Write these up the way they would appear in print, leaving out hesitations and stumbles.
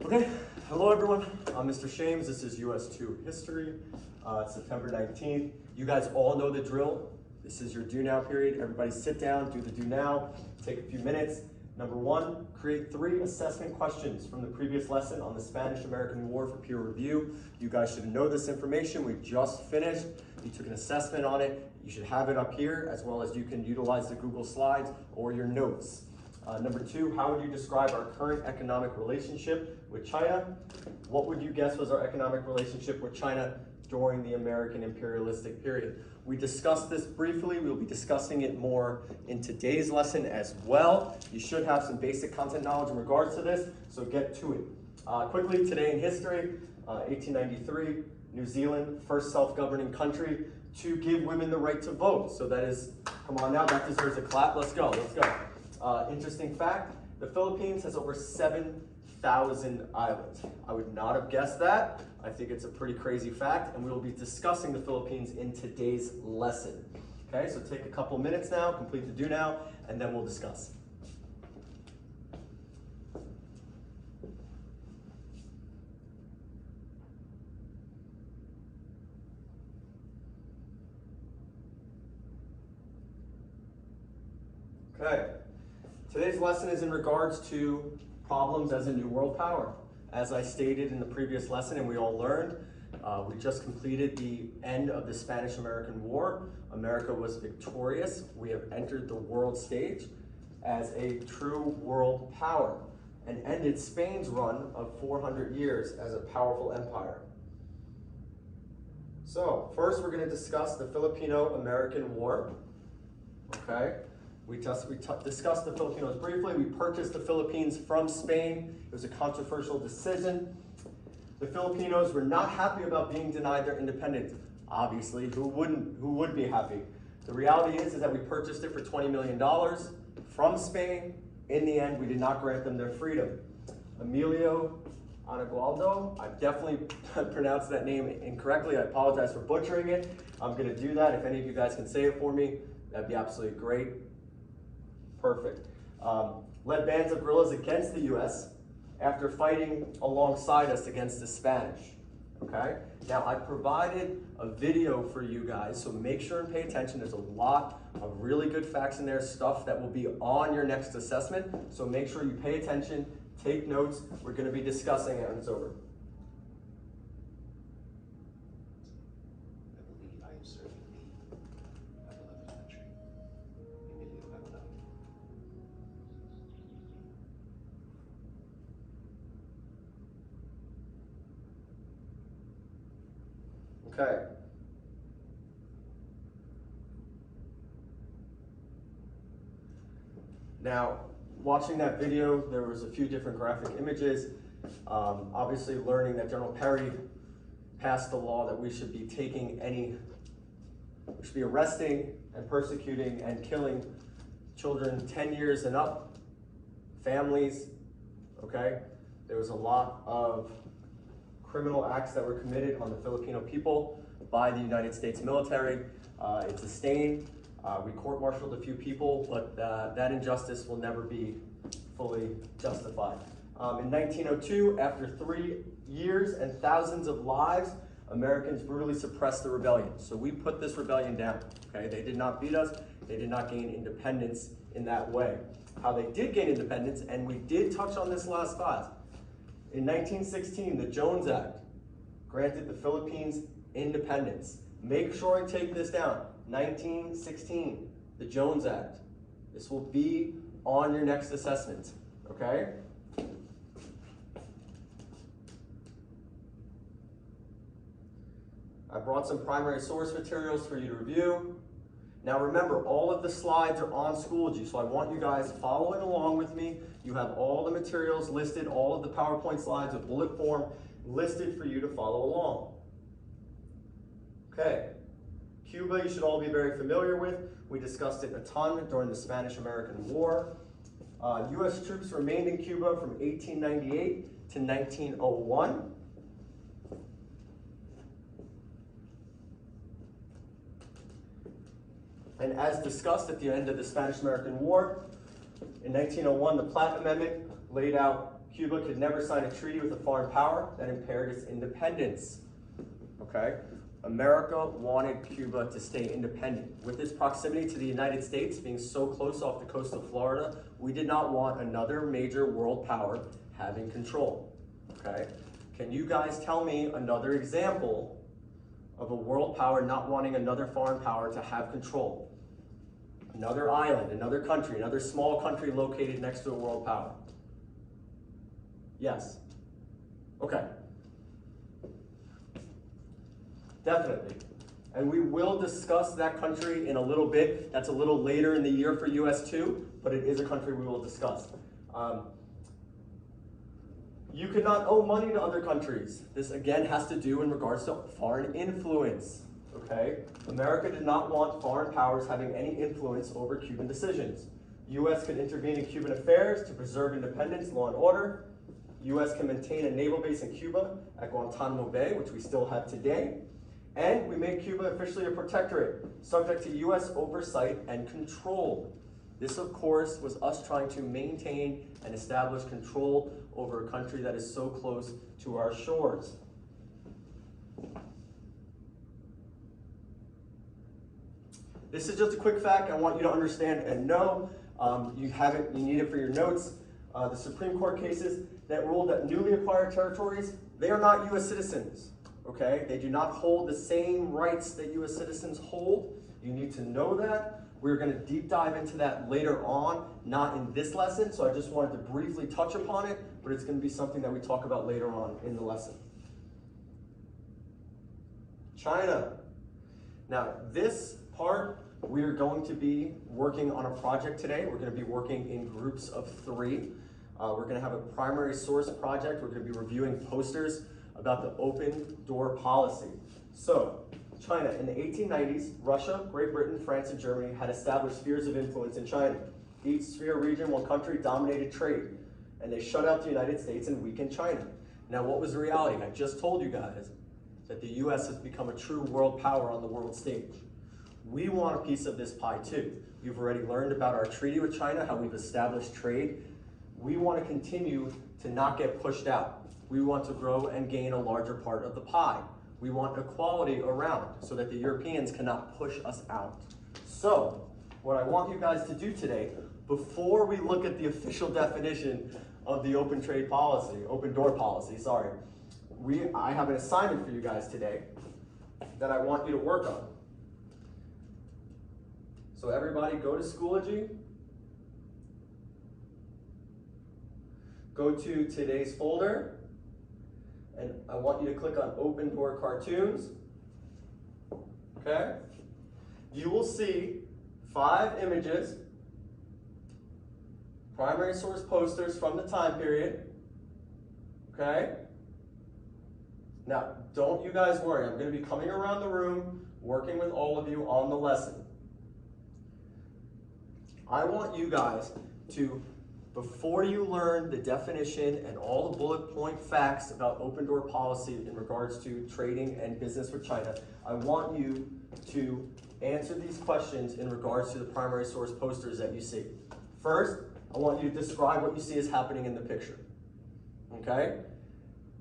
Okay, hello everyone. I'm Mr. Shames. This is US2 History, September 19th. You guys all know the drill. This is your do now period. Everybody sit down, do the do now, take a few minutes. Number one, create 3 assessment questions from the previous lesson on the Spanish-American War for peer review. You guys should know this information. We just finished. You took an assessment on it. You should have it up here, as well as you can utilize the Google Slides or your notes. Number 2, how would you describe our current economic relationship with China? What would you guess was our economic relationship with China during the American imperialistic period? We discussed this briefly. We'll be discussing it more in today's lesson as well. You should have some basic content knowledge in regards to this, so get to it. Quickly, today in history, 1893, New Zealand, first self-governing country to give women the right to vote. So that is, come on now, that deserves a clap. Let's go, let's go. Interesting fact, the Philippines has over 7,000 islands. I would not have guessed that. I think it's a pretty crazy fact, and we will be discussing the Philippines in today's lesson. Okay, so take a couple minutes now, complete the do now, and then we'll discuss. Okay. Today's lesson is in regards to problems as a new world power. As I stated in the previous lesson, and we all learned, we just completed the end of the Spanish-American War. America was victorious. We have entered the world stage as a true world power and ended Spain's run of 400 years as a powerful empire. So first we're going to discuss the Filipino-American War. Okay. We discussed the Filipinos briefly. We purchased the Philippines from Spain. It was a controversial decision. The Filipinos were not happy about being denied their independence. Obviously, who would be happy? The reality is that we purchased it for $20 million from Spain. In the end, we did not grant them their freedom. Emilio Anagualdo, I definitely pronounced that name incorrectly. I apologize for butchering it. I'm going to do that. If any of you guys can say it for me, that'd be absolutely great. Perfect. Led bands of guerrillas against the U.S. after fighting alongside us against the Spanish. Okay? Now, I provided a video for you guys, so make sure and pay attention. There's a lot of really good facts in there, stuff that will be on your next assessment. So make sure you pay attention, take notes. We're going to be discussing it when it's over. Okay. Now, watching that video, there was a few different graphic images. Obviously learning that General Perry passed the law that we should be arresting and persecuting and killing children 10 years and up, families, okay? There was a lot of criminal acts that were committed on the Filipino people by the United States military. It's a stain. We court-martialed a few people, but that injustice will never be fully justified. In 1902, after 3 years and thousands of lives, Americans brutally suppressed the rebellion. So we put this rebellion down, okay? They did not beat us. They did not gain independence in that way. How they did gain independence, and we did touch on this last class. In 1916, the Jones Act granted the Philippines independence. Make sure I take this down. 1916, the Jones Act. This will be on your next assessment, okay? I brought some primary source materials for you to review. Now remember, all of the slides are on Schoology, so I want you guys following along with me. You have all the materials listed, all of the PowerPoint slides of bullet form listed for you to follow along. Okay, Cuba you should all be very familiar with. We discussed it a ton during the Spanish-American War. U.S. troops remained in Cuba from 1898 to 1901. And as discussed at the end of the Spanish-American War, in 1901, the Platt Amendment laid out Cuba could never sign a treaty with a foreign power that impaired its independence. Okay? America wanted Cuba to stay independent. With its proximity to the United States, being so close off the coast of Florida, we did not want another major world power having control. Okay? Can you guys tell me another example of a world power not wanting another foreign power to have control? Another island, another country, another small country located next to a world power. Yes? Okay. Definitely. And we will discuss that country in a little bit. That's a little later in the year for US2, but it is a country we will discuss. You could not owe money to other countries. This again has to do in regards to foreign influence. Okay? America did not want foreign powers having any influence over Cuban decisions. US could intervene in Cuban affairs to preserve independence, law and order. US can maintain a naval base in Cuba at Guantanamo Bay, which we still have today. And we made Cuba officially a protectorate, subject to US oversight and control. This, of course, was us trying to maintain and establish control over a country that is so close to our shores. This is just a quick fact I want you to understand and know. You need it for your notes. The Supreme Court cases that ruled that newly acquired territories, they are not US citizens. Okay? They do not hold the same rights that US citizens hold. You need to know that. We're going to deep dive into that later on, not in this lesson, so I just wanted to briefly touch upon it, but it's going to be something that we talk about later on in the lesson. China. Now, this part, we are going to be working on a project today. We're going to be working in groups of 3. We're going to have a primary source project. We're going to be reviewing posters about the open door policy. So, China, in the 1890s, Russia, Great Britain, France, and Germany had established spheres of influence in China. Each sphere, region, one country dominated trade, and they shut out the United States and weakened China. Now, what was the reality? I just told you guys that the US has become a true world power on the world stage. We want a piece of this pie too. You've already learned about our treaty with China, how we've established trade. We want to continue to not get pushed out. We want to grow and gain a larger part of the pie. We want equality around so that the Europeans cannot push us out. So, what I want you guys to do today, before we look at the official definition of the open trade policy, open door policy, sorry, I have an assignment for you guys today that I want you to work on. So everybody go to Schoology, go to today's folder, and I want you to click on Open Door Cartoons, okay? You will see 5 images, primary source posters from the time period, okay? Now, don't you guys worry, I'm gonna be coming around the room, working with all of you on the lesson. I want you guys to, before you learn the definition and all the bullet point facts about open door policy in regards to trading and business with China, I want you to answer these questions in regards to the primary source posters that you see. First, I want you to describe what you see as happening in the picture, okay?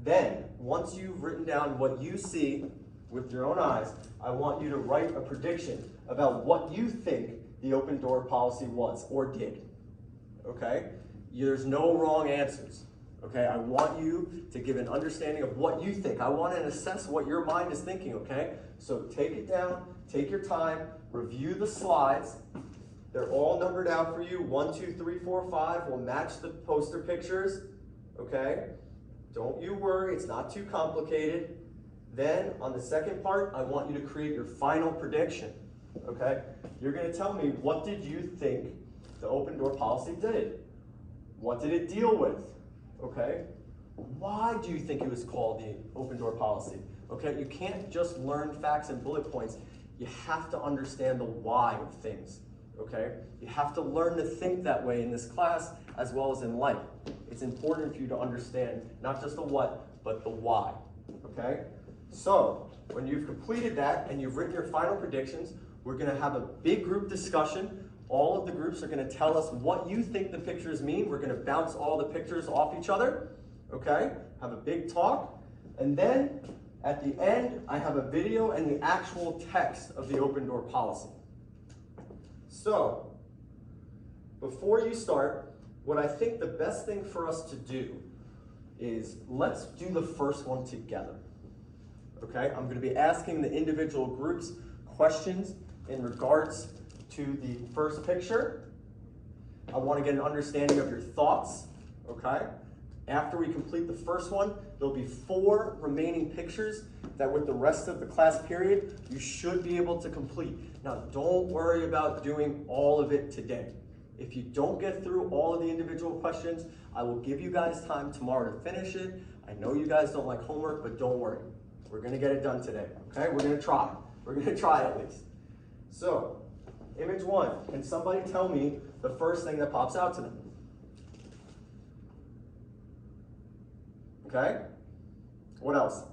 Then, once you've written down what you see with your own eyes, I want you to write a prediction about what you think the open door policy was or did, okay? There's no wrong answers, okay? I want you to give an understanding of what you think. I want to assess what your mind is thinking, okay? So take it down, take your time, review the slides. They're all numbered out for you. 1, 2, 3, 4, 5 will match the poster pictures, okay? Don't you worry, it's not too complicated. Then on the second part, I want you to create your final prediction, okay? You're going to tell me, what did you think the open door policy did? What did it deal with? Okay? Why do you think it was called the open door policy? Okay, you can't just learn facts and bullet points. You have to understand the why of things. Okay? You have to learn to think that way in this class as well as in life. It's important for you to understand not just the what, but the why. Okay? So, when you've completed that and you've written your final predictions, we're going to have a big group discussion All of the groups are going to tell us what you think the pictures mean. We're going to bounce all the pictures off each other, okay? Have a big talk. And then at the end, I have a video and the actual text of the open door policy. So, before you start, what I think the best thing for us to do is let's do the first one together. Okay, I'm going to be asking the individual groups questions in regards to the first picture. I want to get an understanding of your thoughts, okay? After we complete the first one, there'll be 4 remaining pictures that with the rest of the class period, you should be able to complete. Now, don't worry about doing all of it today. If you don't get through all of the individual questions, I will give you guys time tomorrow to finish it. I know you guys don't like homework, but don't worry. We're gonna get it done today, okay? We're gonna try. We're gonna try at least. So, image 1, can somebody tell me the first thing that pops out to them? Okay? What else?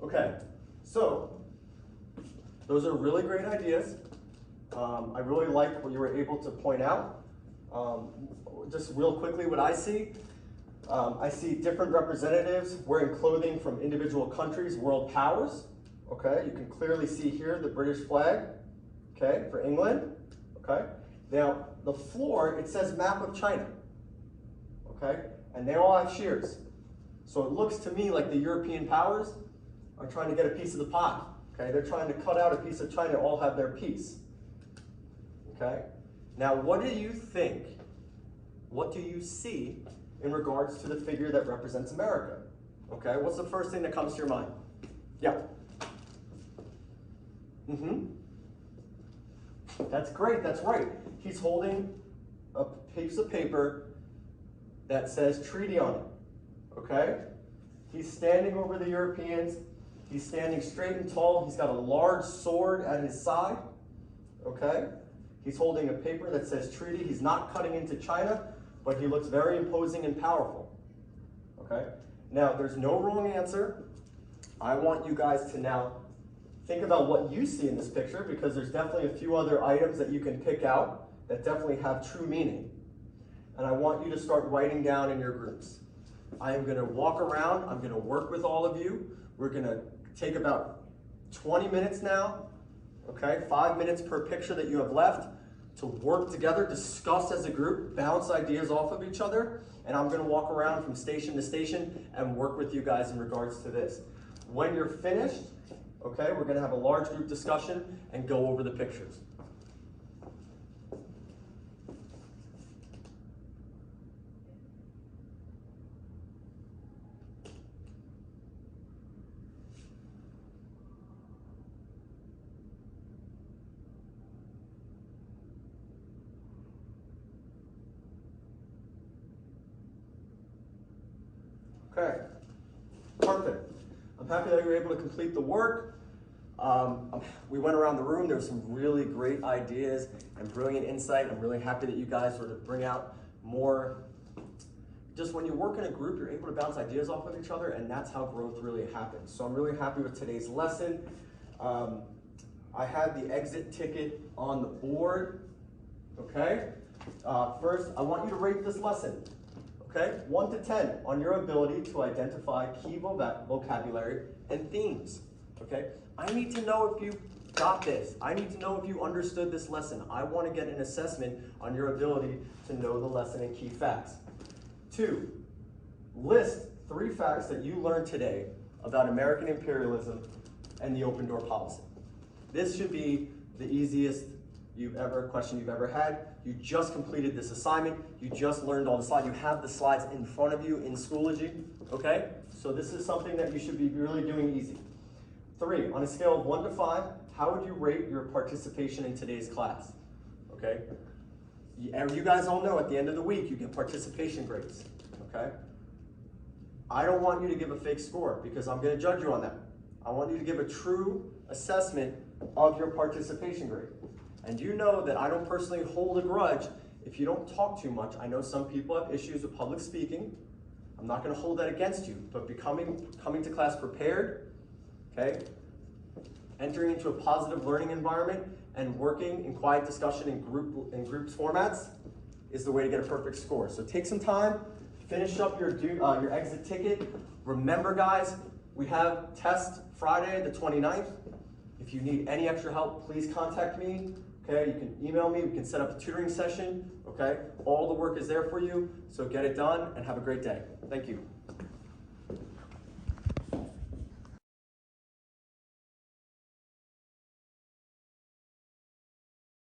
Okay, so those are really great ideas. I really like what you were able to point out. Just real quickly, what I see different representatives wearing clothing from individual countries, world powers. Okay, you can clearly see here the British flag, okay, for England. Okay, now the floor, it says map of China. Okay, and they all have shears. So it looks to me like the European powers are trying to get a piece of the pie. Okay, they're trying to cut out a piece of China, all have their piece. Okay, now what do you think? What do you see in regards to the figure that represents America? Okay, what's the first thing that comes to your mind? Yeah. That's great, that's right. He's holding a piece of paper that says treaty on it, okay? He's standing over the Europeans. He's standing straight and tall. He's got a large sword at his side, okay? He's holding a paper that says treaty. He's not cutting into China, but he looks very imposing and powerful, okay? Now, there's no wrong answer. I want you guys to now think about what you see in this picture, because there's definitely a few other items that you can pick out that definitely have true meaning. And I want you to start writing down in your groups. I am gonna walk around, I'm gonna work with all of you. We're gonna take about 20 minutes now, okay? 5 minutes per picture that you have left to work together, discuss as a group, bounce ideas off of each other, and I'm gonna walk around from station to station and work with you guys in regards to this. When you're finished, okay, we're gonna have a large group discussion and go over the pictures. Okay, perfect. I'm happy that you were able to complete the work. We went around the room. There were some really great ideas and brilliant insight. I'm really happy that you guys sort of bring out more. Just when you work in a group, you're able to bounce ideas off of each other, and that's how growth really happens. So I'm really happy with today's lesson. I had the exit ticket on the board, okay? First, I want you to rate this lesson. Okay, 1 to 10 on your ability to identify key vocabulary and themes. Okay, I need to know if you got this. I need to know if you understood this lesson. I want to get an assessment on your ability to know the lesson and key facts. 2, list 3 facts that you learned today about American imperialism and the open door policy. This should be the easiest question you've ever had. You just completed this assignment. You just learned all the slides. You have the slides in front of you in Schoology, okay? So this is something that you should be really doing easy. 3, on a scale of 1 to 5, how would you rate your participation in today's class, okay? You guys all know at the end of the week, you get participation grades, okay? I don't want you to give a fake score because I'm gonna judge you on that. I want you to give a true assessment of your participation grade. And you know that I don't personally hold a grudge if you don't talk too much. I know some people have issues with public speaking. I'm not going to hold that against you, but coming to class prepared, okay? Entering into a positive learning environment and working in quiet discussion in groups formats is the way to get a perfect score. So take some time, finish up your exit ticket. Remember guys, we have test Friday the 29th. If you need any extra help, please contact me. Okay, you can email me, we can set up a tutoring session. Okay, all the work is there for you, so get it done and have a great day. Thank you.